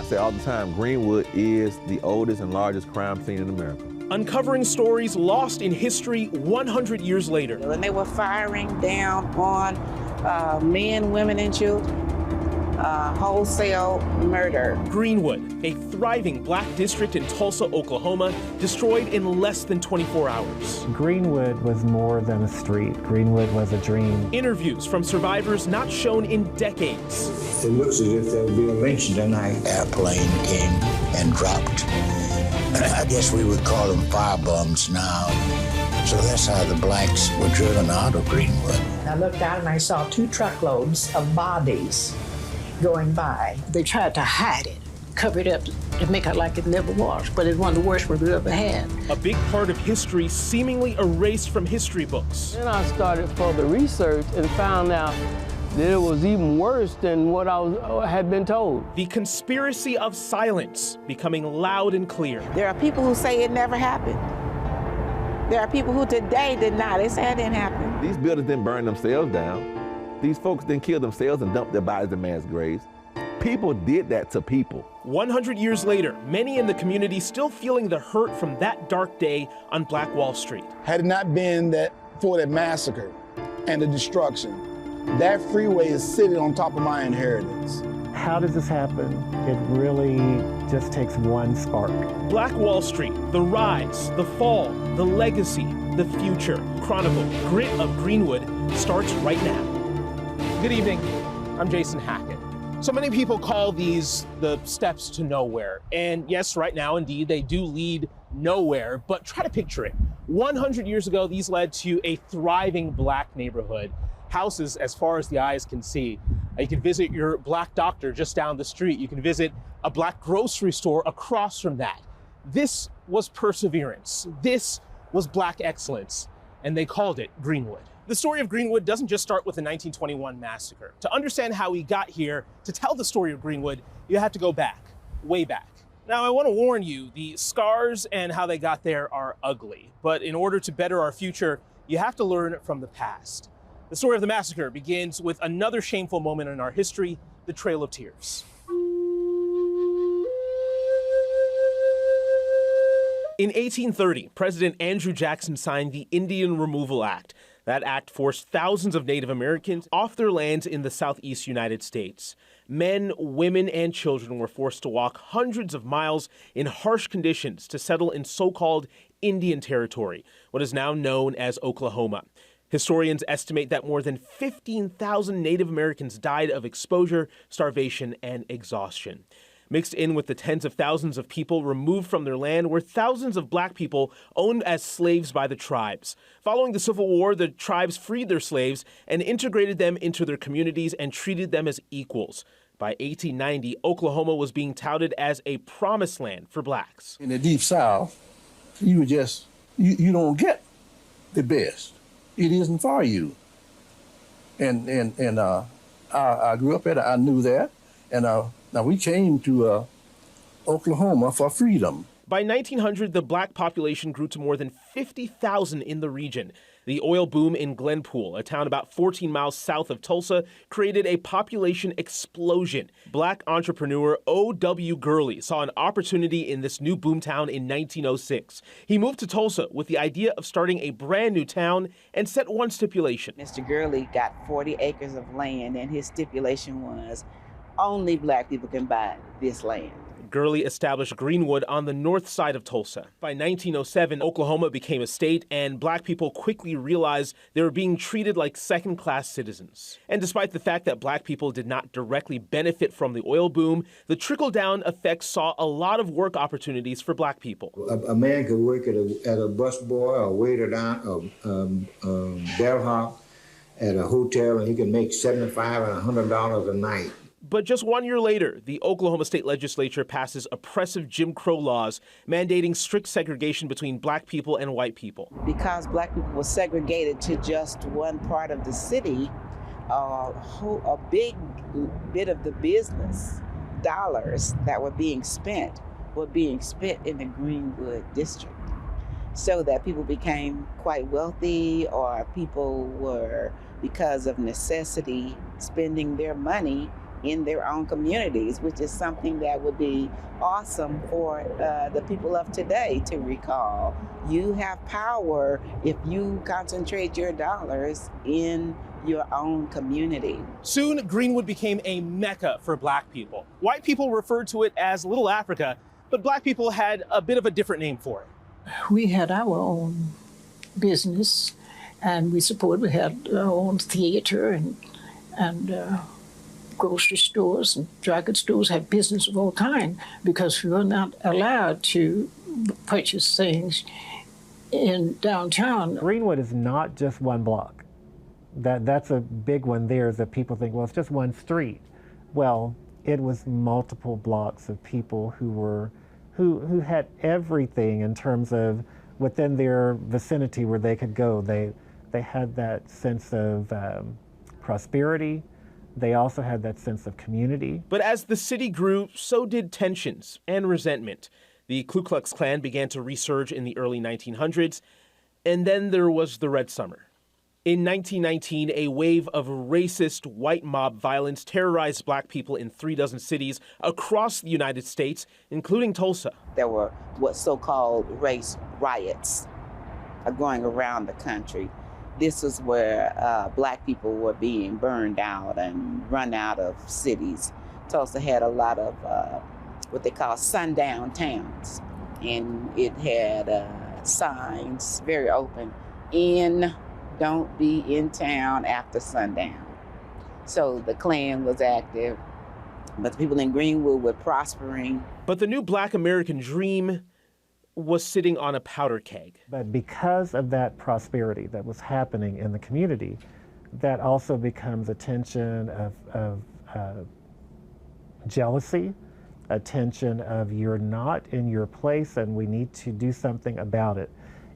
say all the time, Greenwood is the oldest and largest crime scene in America. Uncovering stories lost in history 100 years later. When they were firing down on men, women, and children, wholesale murder. Greenwood, a thriving black district in Tulsa, Oklahoma, destroyed in less than 24 hours. Greenwood was more than a street. Greenwood was a dream. Interviews from survivors not shown in decades. It looks as if there will be a lynch tonight. Airplane came and dropped. I guess we would call them firebombs now. So that's how the blacks were driven out of Greenwood. I looked out and I saw 2 truckloads of bodies going by. They tried to hide it, cover it up to make it like it never was, but it's one of the worst ones we ever had. A big part of history seemingly erased from history books. Then I started further research and found out that it was even worse than what I had been told. The conspiracy of silence becoming loud and clear. There are people who say it never happened. There are people who today deny. They say it didn't happen. These buildings didn't burn themselves down. These folks didn't kill themselves and dump their bodies in mass graves. People did that to people. 100 years later, many in the community still feeling the hurt from that dark day on Black Wall Street. Had it not been for that massacre and the destruction, that freeway is sitting on top of my inheritance. How does this happen? It really just takes one spark. Black Wall Street, the rise, the fall, the legacy, the future. Chronicle Grit of Greenwood starts right now. Good evening, I'm Jason Hackett. So many people call these the steps to nowhere. And yes, right now, indeed, they do lead nowhere, but try to picture it. 100 years ago, these led to a thriving black neighborhood. Houses as far as the eyes can see. You can visit your black doctor just down the street. You can visit a black grocery store across from that. This was perseverance. This was black excellence. And they called it Greenwood. The story of Greenwood doesn't just start with the 1921 massacre. To understand how we got here, to tell the story of Greenwood, you have to go back, way back. Now, I want to warn you, the scars and how they got there are ugly. But in order to better our future, you have to learn from the past. The story of the massacre begins with another shameful moment in our history, the Trail of Tears. In 1830, President Andrew Jackson signed the Indian Removal Act. That act forced thousands of Native Americans off their lands in the southeast United States. Men, women, and children were forced to walk hundreds of miles in harsh conditions to settle in so-called Indian Territory, what is now known as Oklahoma. Historians estimate that more than 15,000 Native Americans died of exposure, starvation, and exhaustion. Mixed in with the tens of thousands of people removed from their land were thousands of black people owned as slaves by the tribes. Following the Civil War, the tribes freed their slaves and integrated them into their communities and treated them as equals. By 1890, Oklahoma was being touted as a promised land for blacks. In the Deep South, you don't get the best. It isn't for you. And I grew up at it, I knew that. And now we came to Oklahoma for freedom. By 1900, the black population grew to more than 50,000 in the region. The oil boom in Glenpool, a town about 14 miles south of Tulsa, created a population explosion. Black entrepreneur O.W. Gurley saw an opportunity in this new boomtown in 1906. He moved to Tulsa with the idea of starting a brand new town and set one stipulation. Mr. Gurley got 40 acres of land, and his stipulation was only black people can buy this land. Gurley established Greenwood on the north side of Tulsa. By 1907, Oklahoma became a state, and black people quickly realized they were being treated like second-class citizens. And despite the fact that black people did not directly benefit from the oil boom, the trickle-down effect saw a lot of work opportunities for black people. A man could work at a busboy or waiter down, bellhop at a hotel, and he could make $75 and $100 a night. But just 1 year later, the Oklahoma State Legislature passes oppressive Jim Crow laws mandating strict segregation between black people and white people. Because black people were segregated to just one part of the city, a big bit of the business dollars that were being spent in the Greenwood district. So that people became quite wealthy, or people were, because of necessity, spending their money in their own communities, which is something that would be awesome for the people of today to recall. You have power if you concentrate your dollars in your own community. Soon, Greenwood became a mecca for Black people. White people referred to it as Little Africa, but Black people had a bit of a different name for it. We had our own business, and we had our own theater and grocery stores and drugstores, had business of all kind, because we were not allowed to purchase things in downtown. Greenwood is not just one block. That's a big one there, is that people think, well, it's just one street. Well, it was multiple blocks of people who had everything in terms of within their vicinity where they could go. They had that sense of prosperity. They also had that sense of community. But as the city grew, so did tensions and resentment. The Ku Klux Klan began to resurge in the early 1900s, and then there was the Red Summer. In 1919, a wave of racist white mob violence terrorized Black people in 36 cities across the United States, including Tulsa. There were what so-called race riots going around the country. This was where Black people were being burned out and run out of cities. Tulsa had a lot of what they call sundown towns, and it had signs very open: don't be in town after sundown. So the Klan was active, but the people in Greenwood were prospering. But the new Black American dream was sitting on a powder keg. But because of that prosperity that was happening in the community, that also becomes a tension of jealousy, a tension of you're not in your place and we need to do something about it.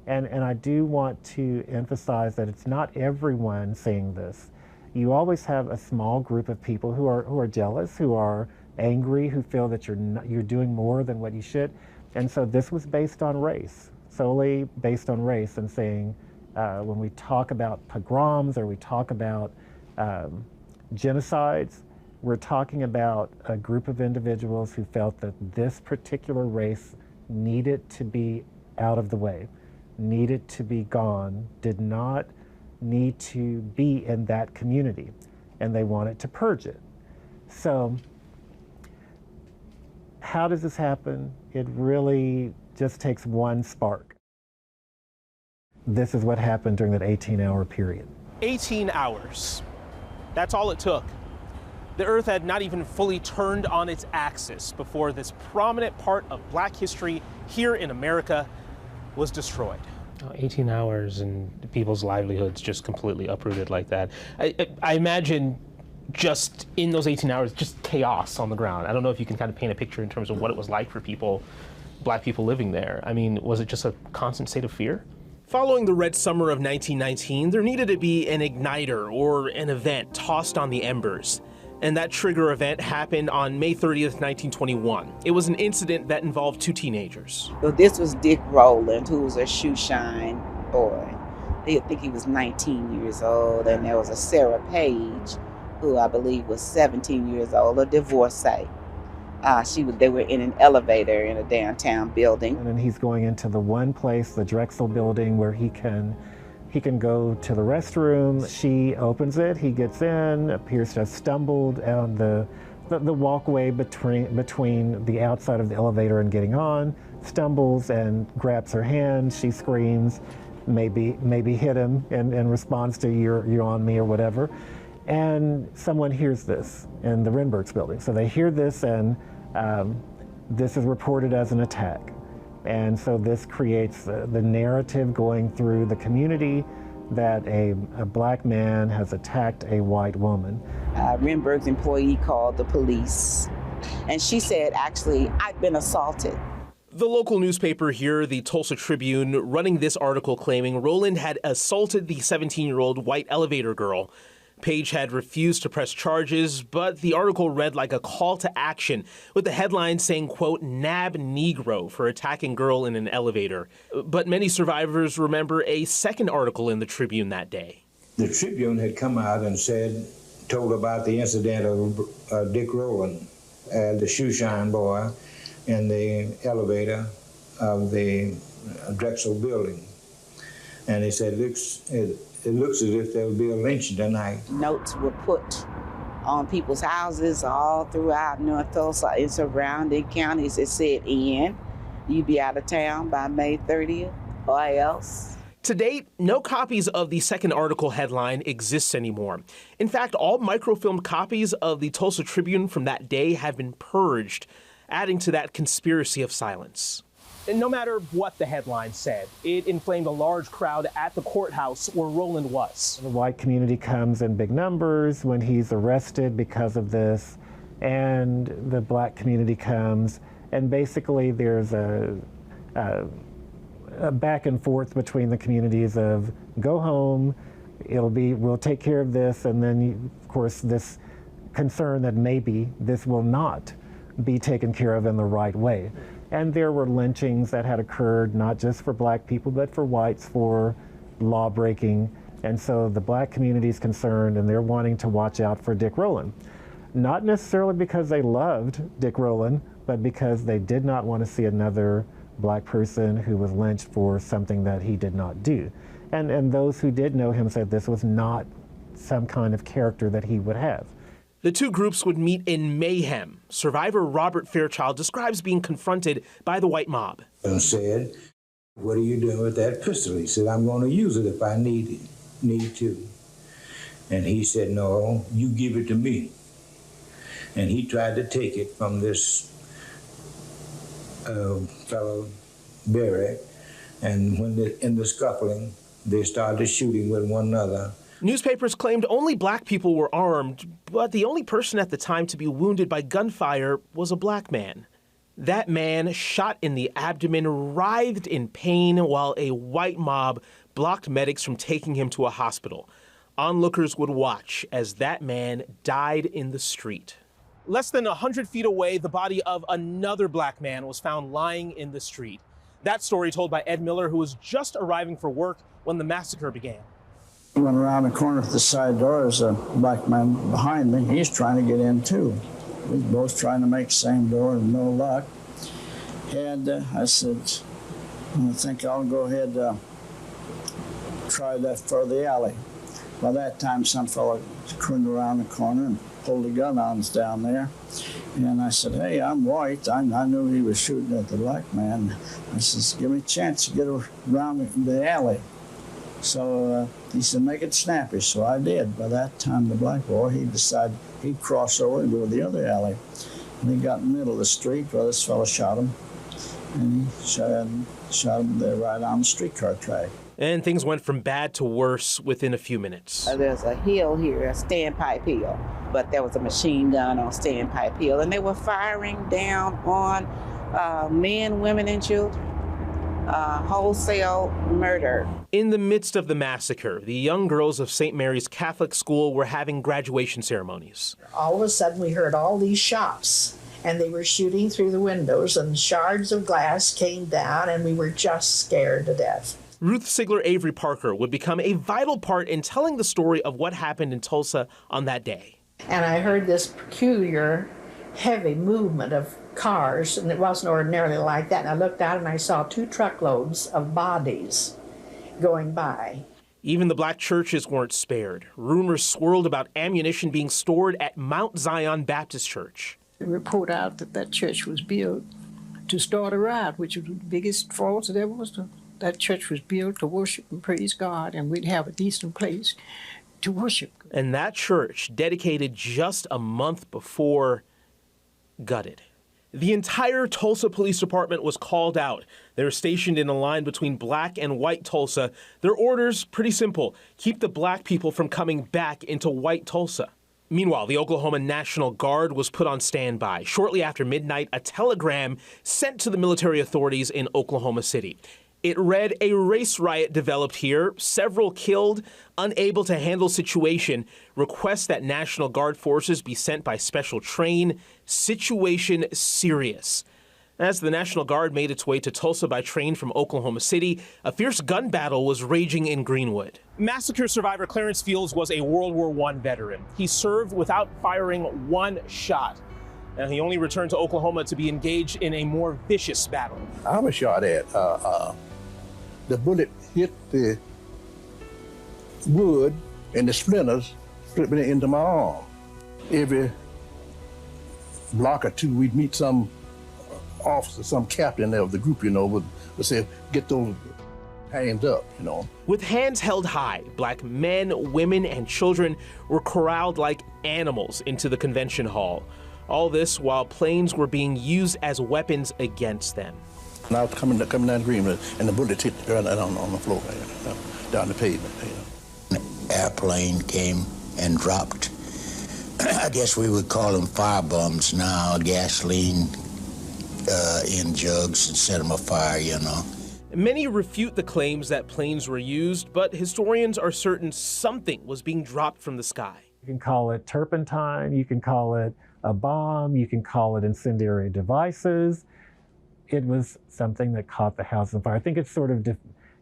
And I do want to emphasize that it's not everyone saying this. You always have a small group of people who are jealous, who are angry, who feel that you're doing more than what you should. And so this was based on race, solely based on race, and saying when we talk about pogroms or we talk about genocides, we're talking about a group of individuals who felt that this particular race needed to be out of the way, needed to be gone, did not need to be in that community, and they wanted to purge it. So how does this happen? It really just takes one spark. This is what happened during that 18-hour period. 18 hours. That's all it took. The Earth had not even fully turned on its axis before this prominent part of Black history here in America was destroyed. 18 hours and people's livelihoods just completely uprooted like that. I imagine just in those 18 hours, just chaos on the ground. I don't know if you can kind of paint a picture in terms of what it was like for people, Black people living there. I mean, was it just a constant state of fear? Following the Red Summer of 1919, there needed to be an igniter or an event tossed on the embers. And that trigger event happened on May 30th, 1921. It was an incident that involved two teenagers. So this was Dick Rowland, who was a shoe shine boy. I think he was 19 years old, and there was a Sarah Page, who I believe was 17 years old, a divorcee. They were in an elevator in a downtown building. And then he's going into the one place, the Drexel building, where he can go to the restroom. She opens it, he gets in, appears to have stumbled on the walkway between the outside of the elevator and getting on, stumbles and grabs her hand. She screams, maybe hit him in response to you're on me or whatever. And someone hears this in the Renbergs building. So they hear this, and this is reported as an attack. And so this creates the narrative going through the community that a Black man has attacked a white woman. Renberg's employee called the police, and she said, actually, I've been assaulted. The local newspaper here, the Tulsa Tribune, running this article claiming Rowland had assaulted the 17-year-old white elevator girl. Page had refused to press charges, but the article read like a call to action, with the headline saying, quote, "Nab Negro" for attacking girl in an elevator. But many survivors remember a second article in the Tribune that day. The Tribune had come out and said told about the incident of Dick Rowland, the shoe shine boy, in the elevator of the Drexel building. And he said, it looks as if there will be a lynching tonight. Notes were put on people's houses all throughout North Tulsa and surrounding counties. It said, Ian, you be out of town by May 30th or else. To date, no copies of the second article headline exists anymore. In fact, all microfilmed copies of the Tulsa Tribune from that day have been purged, adding to that conspiracy of silence. And no matter what the headline said, it inflamed a large crowd at the courthouse where Rowland was. The white community comes in big numbers when he's arrested because of this, and the black community comes, and basically there's a back and forth between the communities of go home, we'll take care of this, and then of course this concern that maybe this will not be taken care of in the right way. And there were lynchings that had occurred, not just for black people, but for whites for law breaking. And so the black community is concerned, and they're wanting to watch out for Dick Rowland. Not necessarily because they loved Dick Rowland, but because they did not want to see another black person who was lynched for something that he did not do. And those who did know him said this was not some kind of character that he would have. The two groups would meet in mayhem. Survivor Robert Fairchild describes being confronted by the white mob. And said, what are you doing with that pistol? He said, I'm going to use it if I need to. And he said, no, you give it to me. And he tried to take it from this fellow, Barry. And when in the scuffling, they started shooting with one another. Newspapers claimed only black people were armed, but the only person at the time to be wounded by gunfire was a black man. That man, shot in the abdomen, writhed in pain while a white mob blocked medics from taking him to a hospital. Onlookers would watch as that man died in the street. Less than 100 feet away, the body of another black man was found lying in the street. That story told by Ed Miller, who was just arriving for work when the massacre began. I went around the corner to the side door. There's a black man behind me. He's trying to get in too. We're both trying to make the same door and no luck. And I said, I think I'll go ahead try that for the alley. By that time, some fellow crooned around the corner and pulled a gun on us down there. And I said, hey, I'm white. I knew he was shooting at the black man. I said, give me a chance to get around the alley. So he said, make it snappy. So I did. By that time, the black boy, he decided he'd cross over and go to the other alley. And he got in the middle of the street where this fellow shot him. And he shot him there right on the streetcar track. And things went from bad to worse within a few minutes. There's a hill here, a Standpipe Hill, but there was a machine gun on Standpipe Hill, and they were firing down on men, women, and children. Wholesale murder. In the midst of the massacre, the young girls of St. Mary's Catholic School were having graduation ceremonies. All of a sudden, we heard all these shots, and they were shooting through the windows, and shards of glass came down, and we were just scared to death. Ruth Sigler Avery Parker would become a vital part in telling the story of what happened in Tulsa on that day. And I heard this peculiar, heavy movement of cars, and it wasn't ordinarily like that. And I looked out and I saw 2 truckloads of bodies going by. Even the black churches weren't spared. Rumors swirled about ammunition being stored at Mount Zion Baptist Church. The report out that church was built to start a riot, which was the biggest fault that ever was done. That church was built to worship and praise God, and we'd have a decent place to worship. And that church, dedicated just a month before, gutted. The entire Tulsa Police Department was called out. They were stationed in a line between black and white Tulsa. Their orders, pretty simple: keep the black people from coming back into white Tulsa. Meanwhile, the Oklahoma National Guard was put on standby. Shortly after midnight, a telegram sent to the military authorities in Oklahoma City. It read, a race riot developed here, several killed, unable to handle situation, request that National Guard forces be sent by special train, situation serious. As the National Guard made its way to Tulsa by train from Oklahoma City, a fierce gun battle was raging in Greenwood. Massacre survivor Clarence Fields was a World War I veteran. He served without firing one shot, and he only returned to Oklahoma to be engaged in a more vicious battle. I was shot at. The bullet hit the wood, and the splinters split me into my arm. Every block or two, we'd meet some officer, some captain of the group, would say, get those hands up, With hands held high, black men, women, and children were corralled like animals into the convention hall. All this while planes were being used as weapons against them. And I was coming down Greenwood, and the bullet hit right on the floor, down the pavement. An airplane came and dropped. I guess we would call them firebombs now, gasoline in jugs and set them afire, Many refute the claims that planes were used, but historians are certain something was being dropped from the sky. You can call it turpentine, you can call it a bomb, you can call it incendiary devices. It was something that caught the house on fire. I think it's sort of,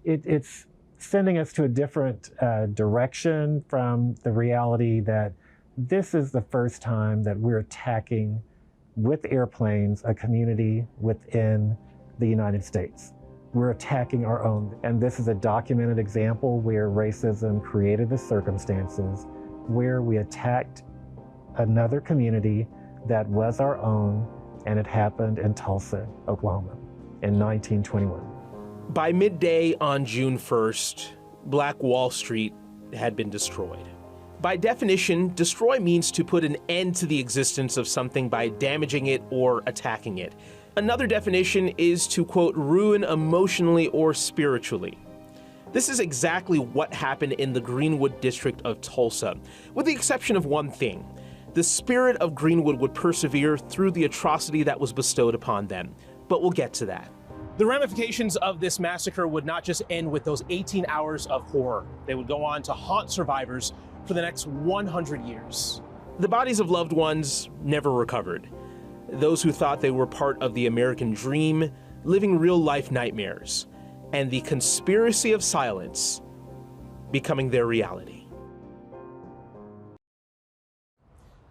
it's sending us to a different direction from the reality that this is the first time that we're attacking with airplanes a community within the United States. We're attacking our own. And this is a documented example where racism created the circumstances where we attacked another community that was our own, and it happened in Tulsa, Oklahoma in 1921. By midday on June 1st, Black Wall Street had been destroyed. By definition, destroy means to put an end to the existence of something by damaging it or attacking it. Another definition is to, quote, ruin emotionally or spiritually. This is exactly what happened in the Greenwood district of Tulsa, with the exception of one thing. The spirit of Greenwood would persevere through the atrocity that was bestowed upon them, but we'll get to that. The ramifications of this massacre would not just end with those 18 hours of horror. They would go on to haunt survivors for the next 100 years. The bodies of loved ones never recovered. Those who thought they were part of the American dream, living real-life nightmares, and the conspiracy of silence becoming their reality.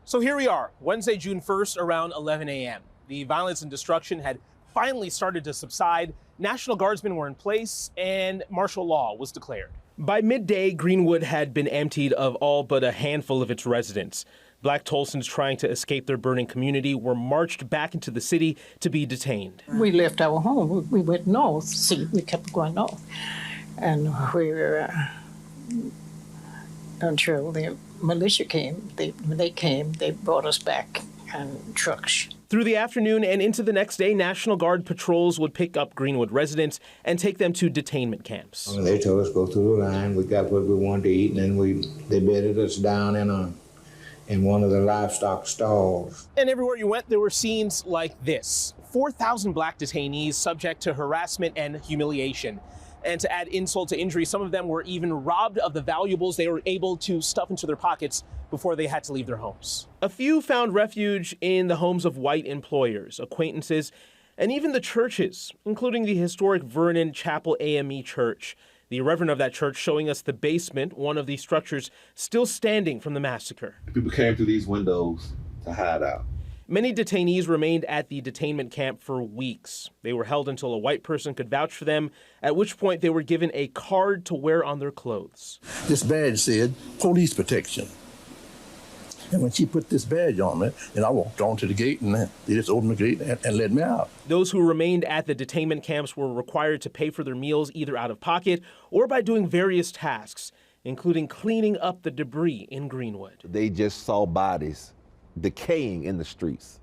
So here we are, Wednesday, June 1st, around 11 a.m. The violence and destruction had finally started to subside. National Guardsmen were in place, and martial law was declared. By midday, Greenwood had been emptied of all but a handful of its residents. Black Tulsans trying to escape their burning community were marched back into the city to be detained. We left our home. We went north. See, we kept going north. And until the militia came, when they came, they brought us back in trucks. Through the afternoon and into the next day, National Guard patrols would pick up Greenwood residents and take them to detainment camps. They told us go through the line. We got what we wanted to eat, and then they bedded us down in one of the livestock stalls. And everywhere you went, there were scenes like this. 4,000 black detainees subject to harassment and humiliation. And to add insult to injury, some of them were even robbed of the valuables they were able to stuff into their pockets before they had to leave their homes. A few found refuge in the homes of white employers, acquaintances, and even the churches, including the historic Vernon Chapel AME Church. The reverend of that church showing us the basement, one of the structures still standing from the massacre. People came through these windows to hide out. Many detainees remained at the detainment camp for weeks. They were held until a white person could vouch for them, at which point they were given a card to wear on their clothes. This badge said police protection. And when she put this badge on me, and I walked onto the gate, and they just opened the gate and let me out. Those who remained at the detainment camps were required to pay for their meals either out of pocket or by doing various tasks, including cleaning up the debris in Greenwood. They just saw bodies decaying in the streets.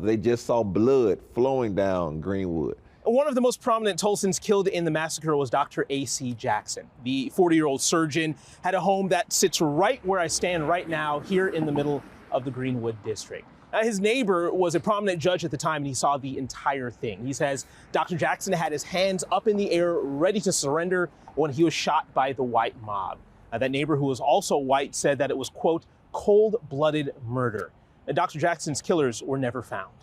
They just saw blood flowing down Greenwood. One of the most prominent Tulsans killed in the massacre was Dr. A.C. Jackson. The 40-year-old surgeon had a home that sits right where I stand right now, here in the middle of the Greenwood district. His neighbor was a prominent judge at the time, and he saw the entire thing. He says Dr. Jackson had his hands up in the air, ready to surrender when he was shot by the white mob. That neighbor, who was also white, said that it was, quote, cold-blooded murder. And Dr. Jackson's killers were never found.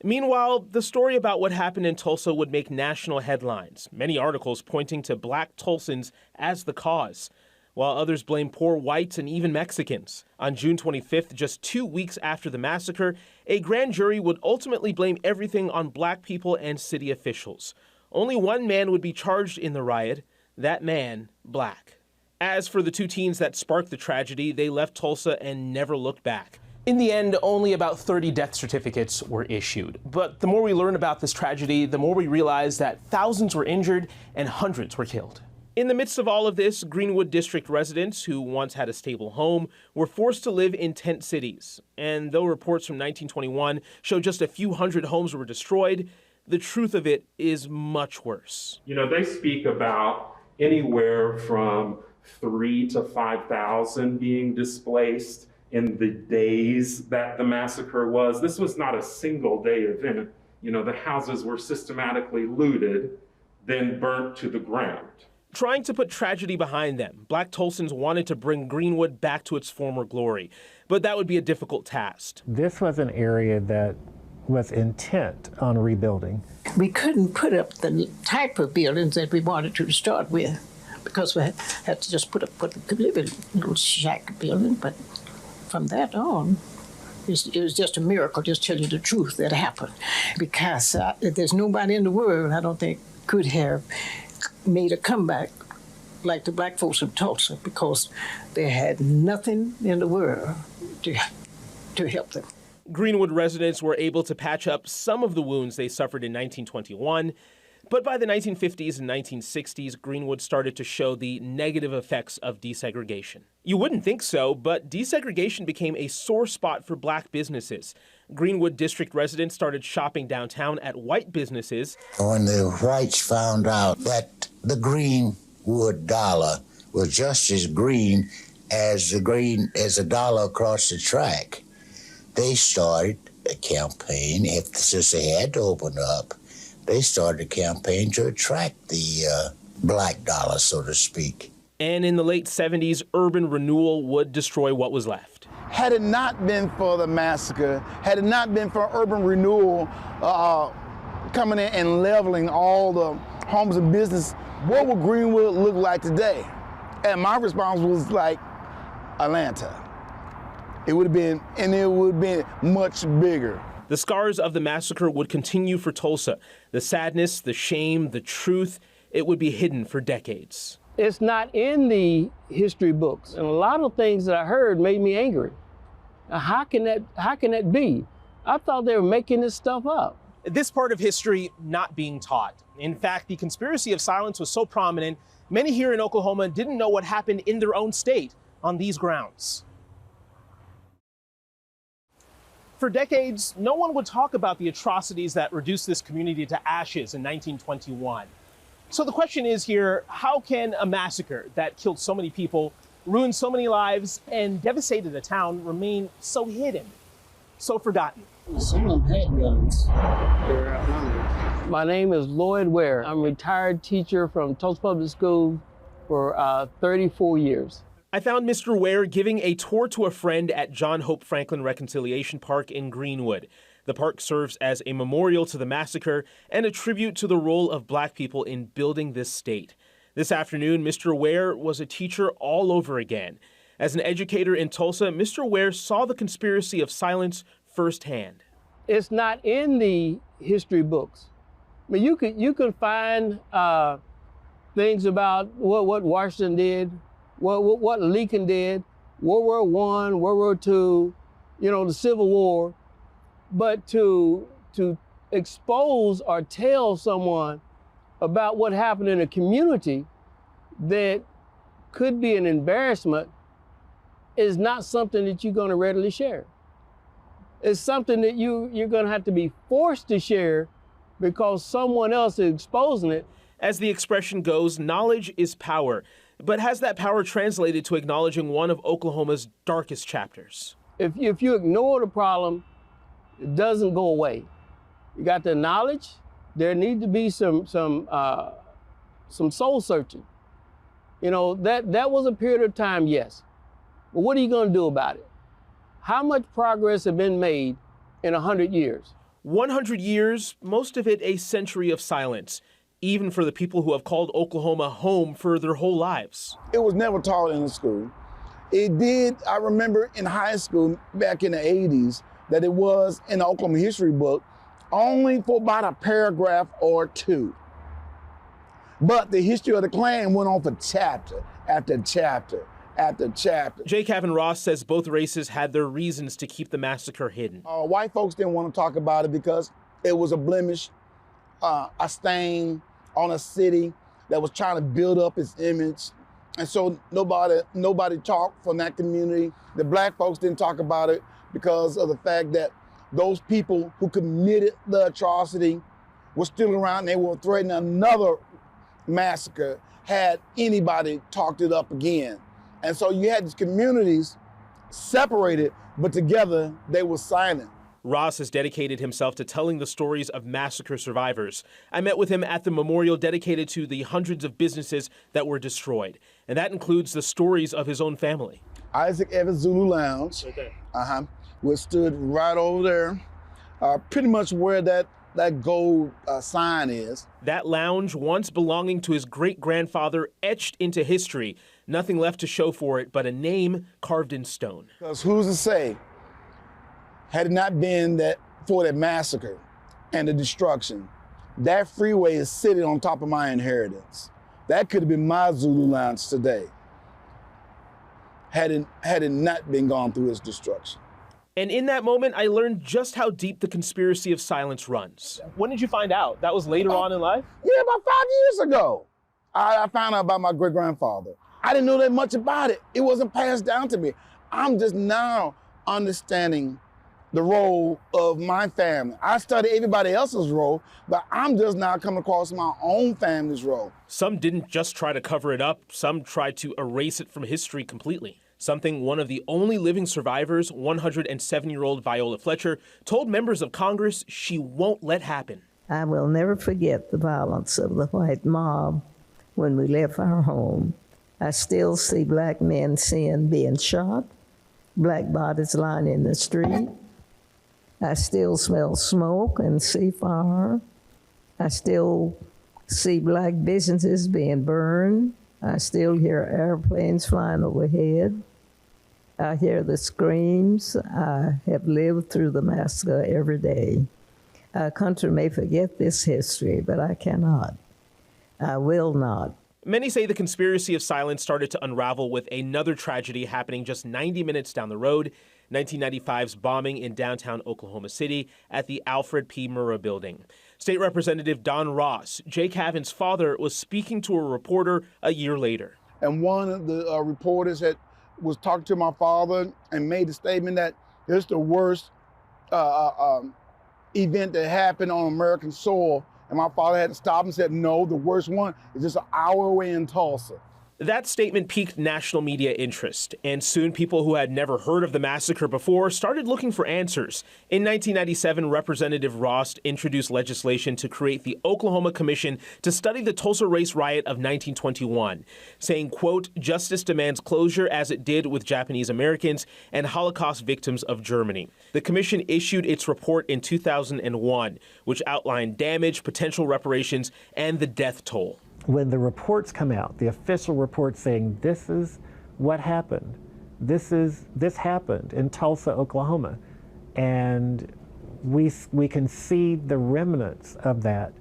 Meanwhile, the story about what happened in Tulsa would make national headlines, many articles pointing to black Tulsans as the cause, while others blame poor whites and even Mexicans. On June 25th, just 2 weeks after the massacre, a grand jury would ultimately blame everything on black people and city officials. Only one man would be charged in the riot, that man, black. As for the two teens that sparked the tragedy, they left Tulsa and never looked back. In the end, only about 30 death certificates were issued. But the more we learn about this tragedy, the more we realize that thousands were injured and hundreds were killed. In the midst of all of this, Greenwood District residents who once had a stable home were forced to live in tent cities. And though reports from 1921 show just a few hundred homes were destroyed, the truth of it is much worse. You know, they speak about anywhere from 3,000 to 5,000 being displaced in the days that the massacre was. This was not a single day event. You know, the houses were systematically looted, then burnt to the ground. Trying to put tragedy behind them, black Tulsans wanted to bring Greenwood back to its former glory, but that would be a difficult task. This was an area that was intent on rebuilding. We couldn't put up the type of buildings that we wanted to start with because we had to just put a little shack building, but from that on, it was just a miracle, just tell you the truth, that happened. Because there's nobody in the world, I don't think, could have made a comeback like the black folks of Tulsa, because they had nothing in the world to help them. Greenwood residents were able to patch up some of the wounds they suffered in 1921, but by the 1950s and 1960s, Greenwood started to show the negative effects of desegregation. You wouldn't think so, but desegregation became a sore spot for black businesses. Greenwood District residents started shopping downtown at white businesses. When the whites found out that the Greenwood dollar was just as green as a dollar across the track, they started a campaign. Since they had to open up, they started a campaign to attract the black dollar, so to speak. And in the late 70s, urban renewal would destroy what was left. Had it not been for the massacre, had it not been for urban renewal coming in and leveling all the homes and business, what would Greenwood look like today? And my response was like Atlanta. It would have been, and it would have been much bigger. The scars of the massacre would continue for Tulsa. The sadness, the shame, the truth, it would be hidden for decades. It's not in the history books, and a lot of things that I heard made me angry. Now, how can that be? I thought they were making this stuff up. This part of history not being taught. In fact, the conspiracy of silence was so prominent, many here in Oklahoma didn't know what happened in their own state on these grounds. For decades, no one would talk about the atrocities that reduced this community to ashes in 1921. So the question is here, how can a massacre that killed so many people, ruined so many lives, and devastated a town remain so hidden, so forgotten? Some of them had guns. They were outnumbered. My name is Lloyd Ware. I'm a retired teacher from Tulsa Public School for 34 years. I found Mr. Ware giving a tour to a friend at John Hope Franklin Reconciliation Park in Greenwood. The park serves as a memorial to the massacre and a tribute to the role of black people in building this state. This afternoon, Mr. Ware was a teacher all over again. As an educator in Tulsa, Mr. Ware saw the conspiracy of silence firsthand. It's not in the history books. I mean, you could find things about what Washington did, what Lincoln did, World War I, World War II, the Civil War. But to expose or tell someone about what happened in a community that could be an embarrassment is not something that you're going to readily share. It's something that you're going to have to be forced to share because someone else is exposing it. As the expression goes, knowledge is power. But has that power translated to acknowledging one of Oklahoma's darkest chapters? If you ignore the problem, it doesn't go away. You got the knowledge. There need to be some soul searching. That was a period of time, yes. But what are you going to do about it? How much progress has been made in 100 years? 100 years, most of it a century of silence, even for the people who have called Oklahoma home for their whole lives. It was never taught in the school. It did, I remember in high school back in the 80s, that it was in the Oklahoma history book only for about a paragraph or two. But the history of the Klan went on for chapter after chapter after chapter. J. Kavin Ross says both races had their reasons to keep the massacre hidden. White folks didn't want to talk about it because it was a blemish, a stain on a city that was trying to build up its image. And so nobody talked from that community. The black folks didn't talk about it because of the fact that those people who committed the atrocity were still around. They were threatening another massacre had anybody talked it up again. And so you had these communities separated, but together they were silent. Ross has dedicated himself to telling the stories of massacre survivors. I met with him at the memorial dedicated to the hundreds of businesses that were destroyed. And that includes the stories of his own family. Isaac Evans Zulu Lounge, which stood right over there, pretty much where that gold sign is. That lounge, once belonging to his great-grandfather, etched into history. Nothing left to show for it but a name carved in stone. Because who's to say, had it not been for that massacre and the destruction, that freeway is sitting on top of my inheritance. That could have been my Zulu Lounge today, had it not been gone through its destruction. And in that moment, I learned just how deep the conspiracy of silence runs. When did you find out? That was later on in life? Yeah, about 5 years ago. I found out about my great-grandfather. I didn't know that much about it. It wasn't passed down to me. I'm just now understanding the role of my family. I studied everybody else's role, but I'm just now coming across my own family's role. Some didn't just try to cover it up. Some tried to erase it from history completely. Something one of the only living survivors, 107-year-old Viola Fletcher, told members of Congress she won't let happen. I will never forget the violence of the white mob when we left our home. I still see black men being shot, black bodies lying in the street. I still smell smoke and see fire. I still see black businesses being burned. I still hear airplanes flying overhead. I hear the screams. I have lived through the massacre every day. Our country may forget this history, but I cannot. I will not. Many say the conspiracy of silence started to unravel with another tragedy happening just 90 minutes down the road, 1995's bombing in downtown Oklahoma City at the Alfred P. Murrah Building. State Representative Don Ross, Jay Kavin's father, was speaking to a reporter a year later. And one of the reporters was talking to my father and made the statement that it's the worst event that happened on American soil. And my father had to stop and said, no, the worst one is just an hour away in Tulsa. That statement piqued national media interest, and soon people who had never heard of the massacre before started looking for answers. In 1997, Representative Ross introduced legislation to create the Oklahoma Commission to study the Tulsa race riot of 1921, saying, quote, justice demands closure as it did with Japanese Americans and Holocaust victims of Germany. The commission issued its report in 2001, which outlined damage, potential reparations, and the death toll. When the reports come out, the official report saying this is what happened, this happened in Tulsa, Oklahoma, and we can see the remnants of that.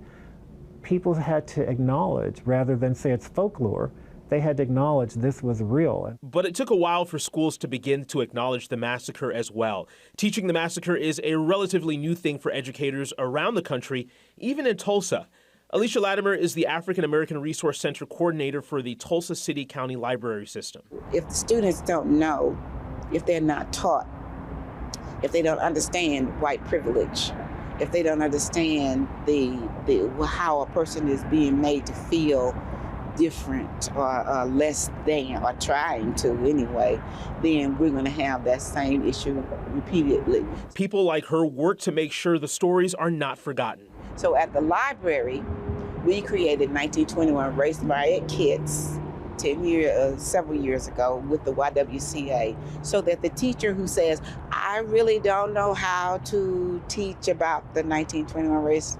People had to acknowledge, rather than say it's folklore, they had to acknowledge this was real. But it took a while for schools to begin to acknowledge the massacre as well. Teaching the massacre is a relatively new thing for educators around the country, even in Tulsa. Alicia Latimer is the African American Resource Center coordinator for the Tulsa City County Library System. If the students don't know, if they're not taught, if they don't understand white privilege, if they don't understand how a person is being made to feel different or less than, or trying to anyway, then we're going to have that same issue repeatedly. People like her work to make sure the stories are not forgotten. So at the library, we created 1921 Race Riot kits several years ago with the YWCA, so that the teacher who says, I really don't know how to teach about the 1921 race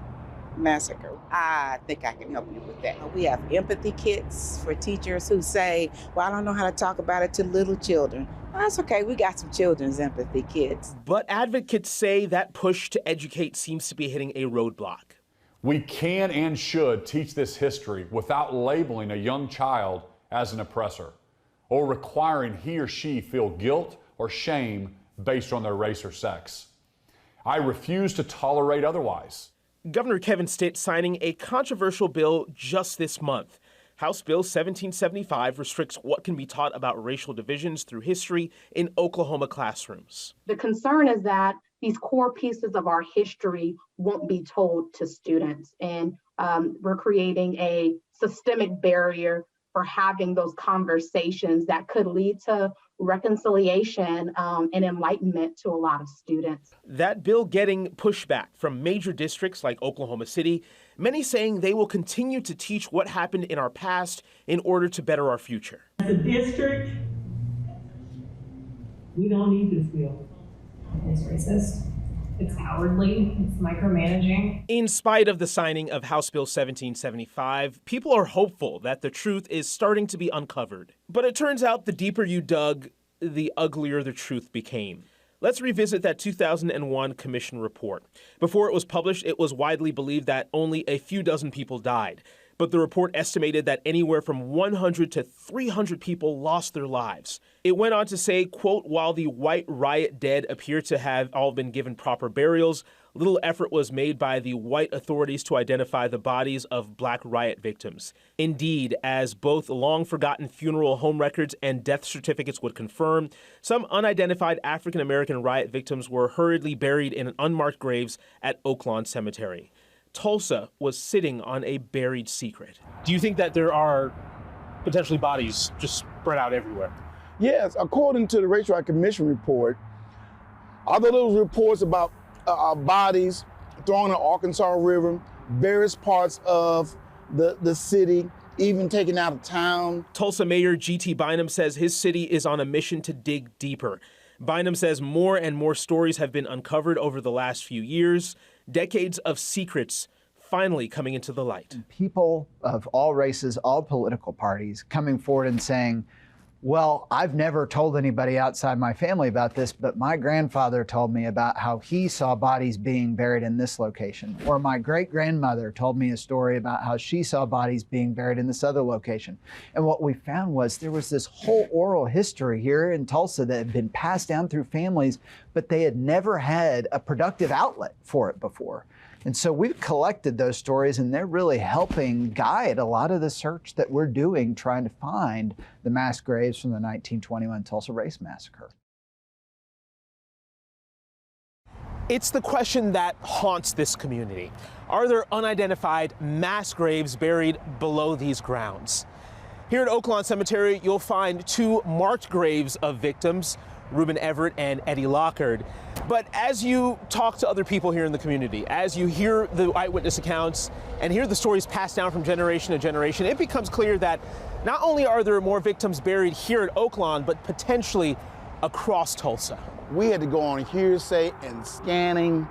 massacre, I think I can help you with that. We have empathy kits for teachers who say, well, I don't know how to talk about it to little children. Well, that's okay, we got some children's empathy kits. But advocates say that push to educate seems to be hitting a roadblock. We can and should teach this history without labeling a young child as an oppressor or requiring he or she feel guilt or shame based on their race or sex. I refuse to tolerate otherwise. Governor Kevin Stitt signing a controversial bill just this month. House Bill 1775 restricts what can be taught about racial divisions through history in Oklahoma classrooms. The concern is that these core pieces of our history won't be told to students, and we're creating a systemic barrier for having those conversations that could lead to reconciliation and enlightenment to a lot of students. That bill getting pushback from major districts like Oklahoma City, many saying they will continue to teach what happened in our past in order to better our future. As a district, we don't need this bill. It's racist. It's cowardly. It's micromanaging. In spite of the signing of House Bill 1775, people are hopeful that the truth is starting to be uncovered. But it turns out the deeper you dug, the uglier the truth became. Let's revisit that 2001 commission report. Before it was published, it was widely believed that only a few dozen people died. But the report estimated that anywhere from 100 to 300 people lost their lives. It went on to say, quote, while the white riot dead appear to have all been given proper burials, little effort was made by the white authorities to identify the bodies of black riot victims. Indeed, as both long-forgotten funeral home records and death certificates would confirm, some unidentified African-American riot victims were hurriedly buried in unmarked graves at Oaklawn Cemetery. Tulsa was sitting on a buried secret. Do you think that there are potentially bodies just spread out everywhere? Yes, according to the Racial Rights Commission report, other those reports about bodies thrown in the Arkansas River, various parts of the city, even taken out of town. Tulsa Mayor G.T. Bynum says his city is on a mission to dig deeper. Bynum says more and more stories have been uncovered over the last few years, decades of secrets finally coming into the light. People of all races, all political parties coming forward and saying, well, I've never told anybody outside my family about this, but my grandfather told me about how he saw bodies being buried in this location. Or my great-grandmother told me a story about how she saw bodies being buried in this other location. And what we found was there was this whole oral history here in Tulsa that had been passed down through families, but they had never had a productive outlet for it before. And so we've collected those stories, and they're really helping guide a lot of the search that we're doing, trying to find the mass graves from the 1921 Tulsa Race Massacre. It's the question that haunts this community. Are there unidentified mass graves buried below these grounds? Here at Oaklawn Cemetery, you'll find two marked graves of victims, Reuben Everett and Eddie Lockard. But as you talk to other people here in the community, as you hear the eyewitness accounts and hear the stories passed down from generation to generation, it becomes clear that not only are there more victims buried here at Oaklawn, but potentially across Tulsa. We had to go on hearsay and scanning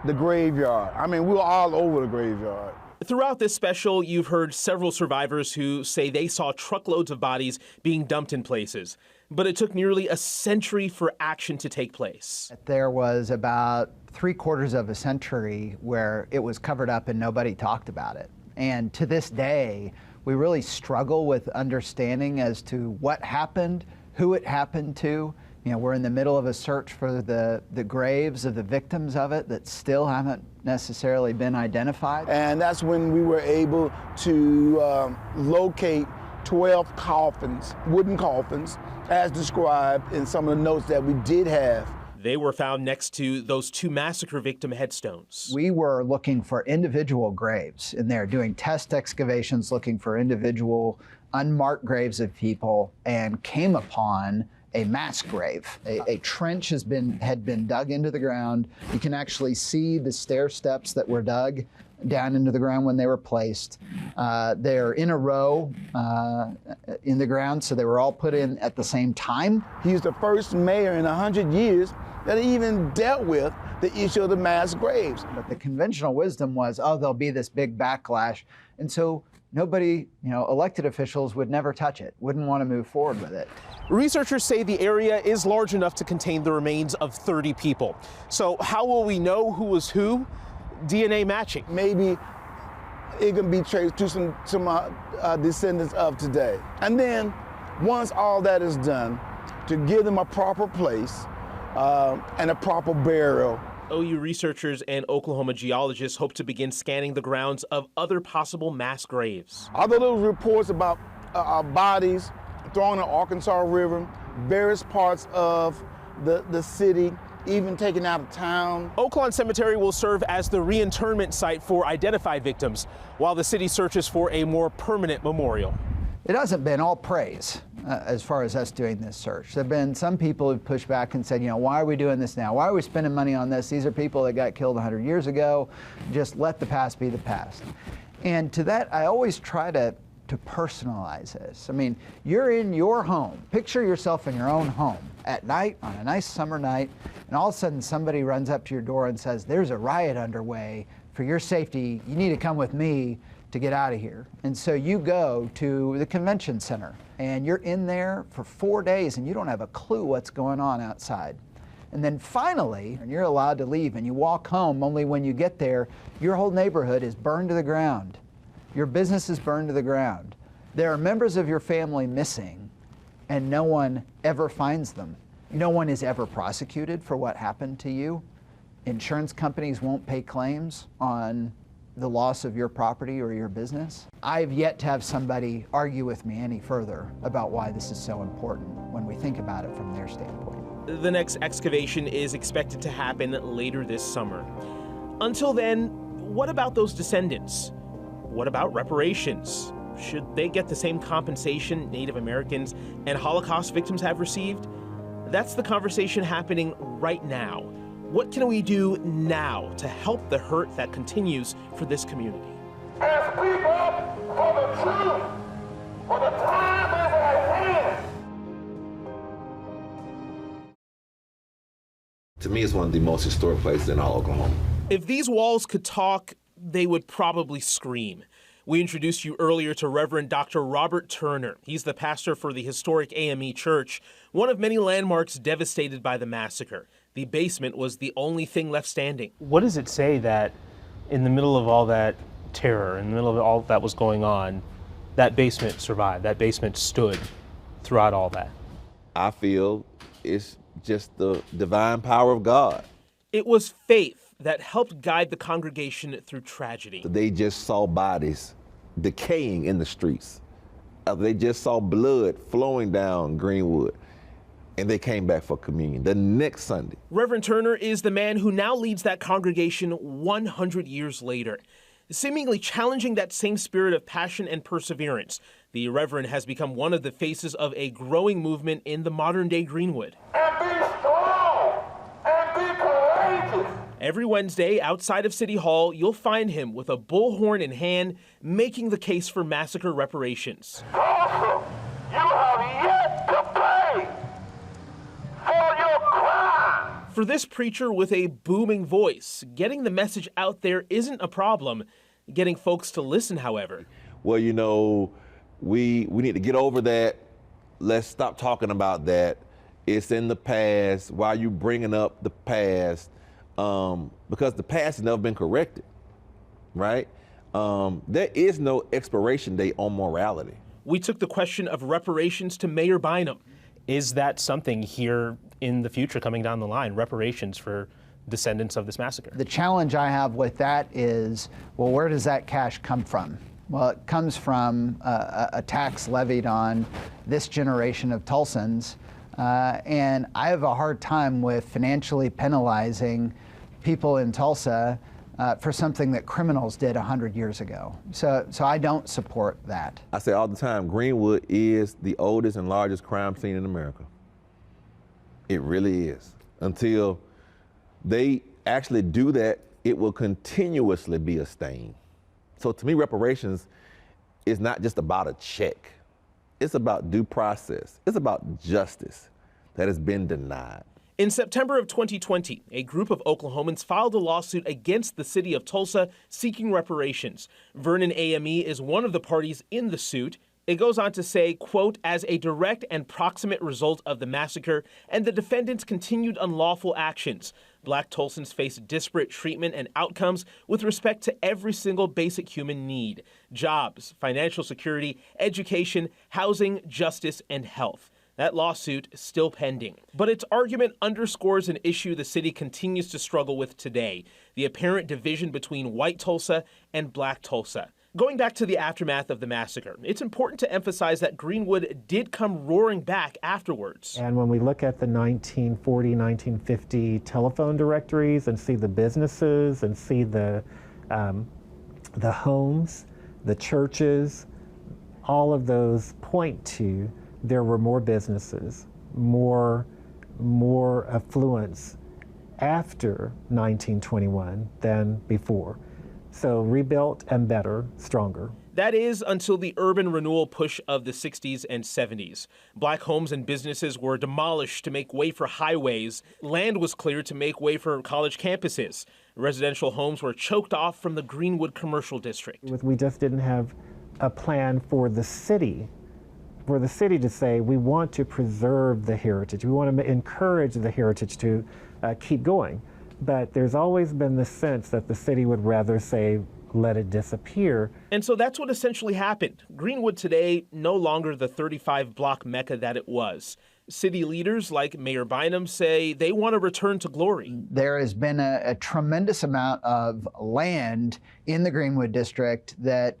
the graveyard. I mean, we were all over the graveyard. Throughout this special, you've heard several survivors who say they saw truckloads of bodies being dumped in places. But it took nearly a century for action to take place. There was about 3/4 of a century where it was covered up and nobody talked about it. And to this day, we really struggle with understanding as to what happened, who it happened to. You know, we're in the middle of a search for the graves of the victims of it that still haven't necessarily been identified. And that's when we were able to locate 12 coffins, wooden coffins, as described in some of the notes that we did have. They were found next to those two massacre victim headstones. We were looking for individual graves in there, doing test excavations, looking for individual unmarked graves of people, and came upon a mass grave. A trench had been dug into the ground. You can actually see the stair steps that were dug down into the ground when they were placed. They're in a row in the ground, so they were all put in at the same time. He's the first mayor in 100 years that even dealt with the issue of the mass graves. But the conventional wisdom was, oh, there'll be this big backlash. And so nobody, elected officials would never touch it, wouldn't want to move forward with it. Researchers say the area is large enough to contain the remains of 30 people. So how will we know who was who? DNA matching. Maybe it can be traced to some descendants of today. And then once all that is done, to give them a proper place and a proper burial. OU researchers and Oklahoma geologists hope to begin scanning the grounds of other possible mass graves. Although those reports about bodies thrown in the Arkansas River, various parts of the city, even taken out of town. Oaklawn Cemetery will serve as the reinterment site for identified victims, while the city searches for a more permanent memorial. It hasn't been all praise as far as us doing this search. There have been some people who've pushed back and said, why are we doing this now? Why are we spending money on this? These are people that got killed 100 years ago. Just let the past be the past. And to that, I always try to personalize this. I mean, you're in your home. Picture yourself in your own home at night on a nice summer night, and all of a sudden somebody runs up to your door and says, there's a riot underway. For your safety, you need to come with me to get out of here. And so you go to the convention center, and you're in there for 4 days, and you don't have a clue what's going on outside. And then finally, you're allowed to leave, and you walk home, only when you get there, your whole neighborhood is burned to the ground. Your business is burned to the ground. There are members of your family missing, and no one ever finds them. No one is ever prosecuted for what happened to you. Insurance companies won't pay claims on the loss of your property or your business. I've yet to have somebody argue with me any further about why this is so important when we think about it from their standpoint. The next excavation is expected to happen later this summer. Until then, what about those descendants? What about reparations? Should they get the same compensation Native Americans and Holocaust victims have received? That's the conversation happening right now. What can we do now to help the hurt that continues for this community? And speak up for the truth, for the time is at hand. To me, it's one of the most historic places in all Oklahoma. If these walls could talk, they would probably scream. We introduced you earlier to Reverend Dr. Robert Turner. He's the pastor for the historic AME Church, one of many landmarks devastated by the massacre. The basement was the only thing left standing. What does it say that in the middle of all that terror, in the middle of all that was going on, that basement survived, that basement stood throughout all that? I feel it's just the divine power of God. It was faith that helped guide the congregation through tragedy. They just saw bodies decaying in the streets. They just saw blood flowing down Greenwood, and they came back for communion the next Sunday. Reverend Turner is the man who now leads that congregation 100 years later. Seemingly challenging that same spirit of passion and perseverance, the Reverend has become one of the faces of a growing movement in the modern-day Greenwood. And be strong and be courageous. Every Wednesday, outside of City Hall, you'll find him with a bullhorn in hand, making the case for massacre reparations. Awesome. You have yet to pay for your crime. For this preacher with a booming voice, getting the message out there isn't a problem. Getting folks to listen, however. Well, we need to get over that. Let's stop talking about that. It's in the past. Why are you bringing up the past? Because the past has never been corrected, right? There is no expiration date on morality. We took the question of reparations to Mayor Bynum. Is that something here in the future coming down the line, reparations for descendants of this massacre? The challenge I have with that is, well, where does that cash come from? Well, it comes from a tax levied on this generation of Tulsans, and I have a hard time with financially penalizing people in Tulsa for something that criminals did 100 years ago. So I don't support that. I say all the time, Greenwood is the oldest and largest crime scene in America. It really is. Until they actually do that it will continuously be a stain. So to me, reparations is not just about a check. It's about due process. It's about justice that has been denied. In September of 2020, a group of Oklahomans filed a lawsuit against the city of Tulsa seeking reparations. Vernon AME is one of the parties in the suit. It goes on to say, quote, as a direct and proximate result of the massacre and the defendants' continued unlawful actions, Black Tulsans face disparate treatment and outcomes with respect to every single basic human need: jobs, financial security, education, housing, justice, and health. That lawsuit is still pending. But its argument underscores an issue the city continues to struggle with today: the apparent division between white Tulsa and Black Tulsa. Going back to the aftermath of the massacre, it's important to emphasize that Greenwood did come roaring back afterwards. And when we look at the 1940, 1950 telephone directories and see the businesses and see the homes, the churches, all of those point to there were more businesses, more affluence after 1921 than before. So rebuilt and better, stronger. That is until the urban renewal push of the 60s and 70s. Black homes and businesses were demolished to make way for highways. Land was cleared to make way for college campuses. Residential homes were choked off from the Greenwood Commercial District. We just didn't have a plan for the city to say, we want to preserve the heritage. We want to encourage the heritage to keep going. But there's always been the sense that the city would rather say, let it disappear. And so that's what essentially happened. Greenwood today, no longer the 35-block mecca that it was. City leaders like Mayor Bynum say they want to return to glory. There has been a tremendous amount of land in the Greenwood District that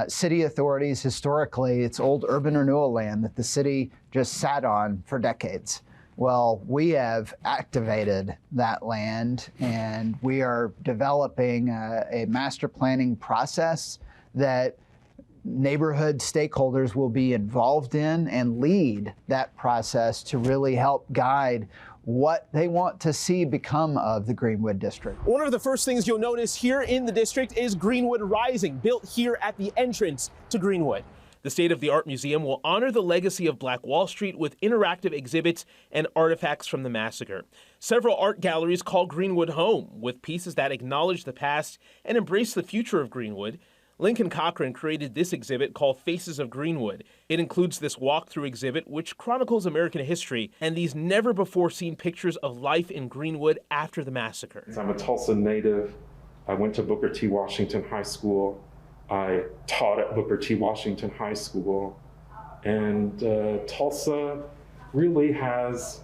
city authorities, historically, it's old urban renewal land that the city just sat on for decades. Well, we have activated that land, and we are developing a master planning process that neighborhood stakeholders will be involved in and lead that process to really help guide what they want to see become of the Greenwood District. One of the first things you'll notice here in the district is Greenwood Rising, built here at the entrance to Greenwood. The state-of-the-art museum will honor the legacy of Black Wall Street with interactive exhibits and artifacts from the massacre. Several art galleries call Greenwood home, with pieces that acknowledge the past and embrace the future of Greenwood. Lincoln Cochran created this exhibit called Faces of Greenwood. It includes this walkthrough exhibit, which chronicles American history and these never-before-seen pictures of life in Greenwood after the massacre. I'm a Tulsa native. I went to Booker T. Washington High School. I taught at Booker T. Washington High School, and Tulsa really has,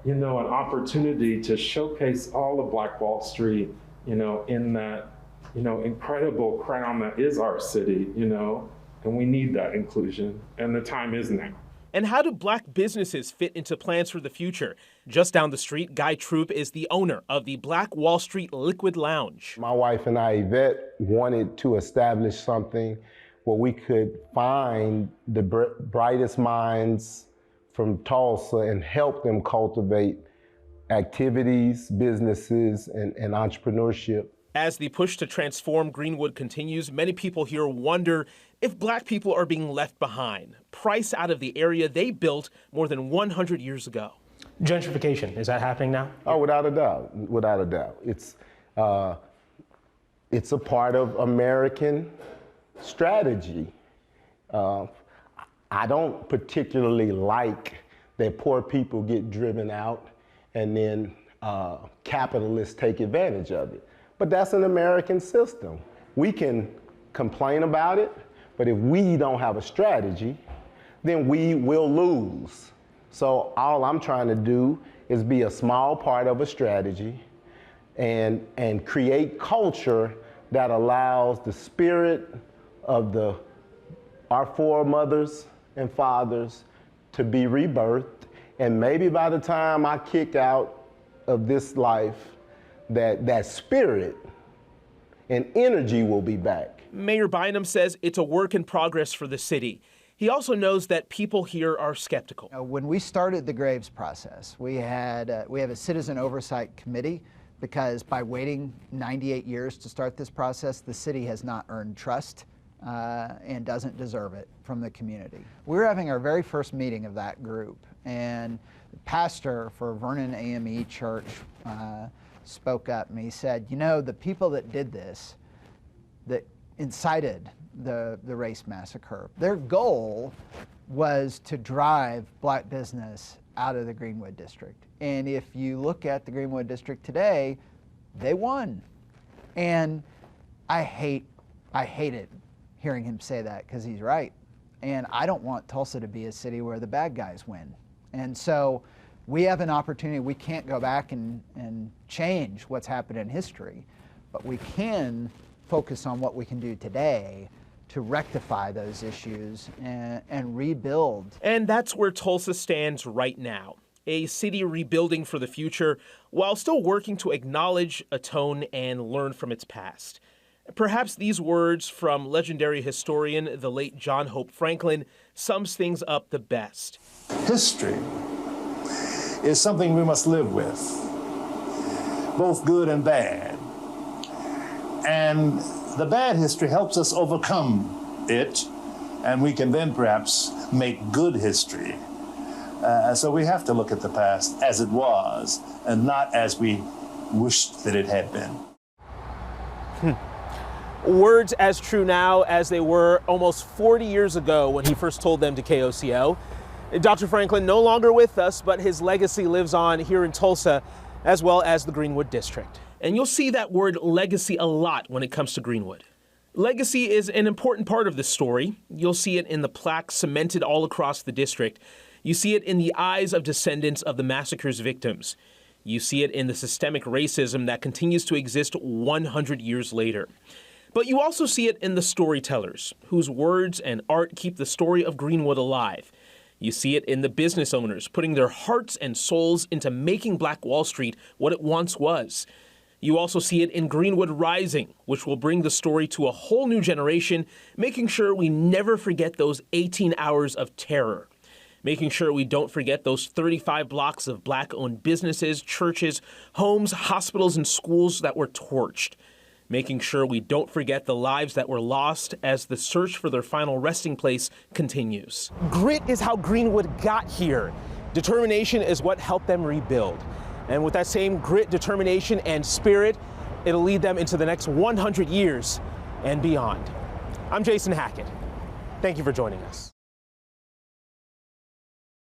an opportunity to showcase all of Black Wall Street, in that, incredible crown that is our city, and we need that inclusion, and the time is now. And how do Black businesses fit into plans for the future? Just down the street, Guy Troop is the owner of the Black Wall Street Liquid Lounge. My wife and I, Yvette, wanted to establish something where we could find the brightest minds from Tulsa and help them cultivate activities, businesses, and entrepreneurship. As the push to transform Greenwood continues, many people here wonder if Black people are being left behind, priced out of the area they built more than 100 years ago. Gentrification, is that happening now? Oh, without a doubt, without a doubt. It's a part of American strategy. I don't particularly like that poor people get driven out and then capitalists take advantage of it. But that's an American system. We can complain about it, but if we don't have a strategy, then we will lose. So all I'm trying to do is be a small part of a strategy and create culture that allows the spirit of our foremothers and fathers to be rebirthed. And maybe by the time I kick out of this life, that spirit and energy will be back. Mayor Bynum says it's a work in progress for the city. He also knows that people here are skeptical. When we started the Graves process, we have a citizen oversight committee because by waiting 98 years to start this process, the city has not earned trust and doesn't deserve it from the community. We're having our very first meeting of that group, and the pastor for Vernon AME Church spoke up and he said, you know, the people that did this, that incited the race massacre, their goal was to drive black business out of the Greenwood District. And if you look at the Greenwood District today, they won. And I hate it hearing him say that, because he's right. And I don't want Tulsa to be a city where the bad guys win. And so we have an opportunity. We can't go back and change what's happened in history, but we can focus on what we can do today to rectify those issues and rebuild. And that's where Tulsa stands right now, a city rebuilding for the future while still working to acknowledge, atone, and learn from its past. Perhaps these words from legendary historian, the late John Hope Franklin, sums things up the best. History is something we must live with, both good and bad. And the bad history helps us overcome it, and we can then perhaps make good history. So we have to look at the past as it was, and not as we wished that it had been. Words as true now as they were almost 40 years ago when he first told them to KOCO. Dr. Franklin no longer with us, but his legacy lives on here in Tulsa, as well as the Greenwood District. And you'll see that word legacy a lot when it comes to Greenwood. Legacy is an important part of this story. You'll see it in the plaques cemented all across the district. You see it in the eyes of descendants of the massacre's victims. You see it in the systemic racism that continues to exist 100 years later. But you also see it in the storytellers, whose words and art keep the story of Greenwood alive. You see it in the business owners putting their hearts and souls into making Black Wall Street what it once was. You also see it in Greenwood Rising, which will bring the story to a whole new generation, making sure we never forget those 18 hours of terror. Making sure we don't forget those 35 blocks of Black-owned businesses, churches, homes, hospitals, and schools that were torched. Making sure we don't forget the lives that were lost as the search for their final resting place continues. Grit is how Greenwood got here. Determination is what helped them rebuild. And with that same grit, determination, and spirit, it'll lead them into the next 100 years and beyond. I'm Jason Hackett. Thank you for joining us.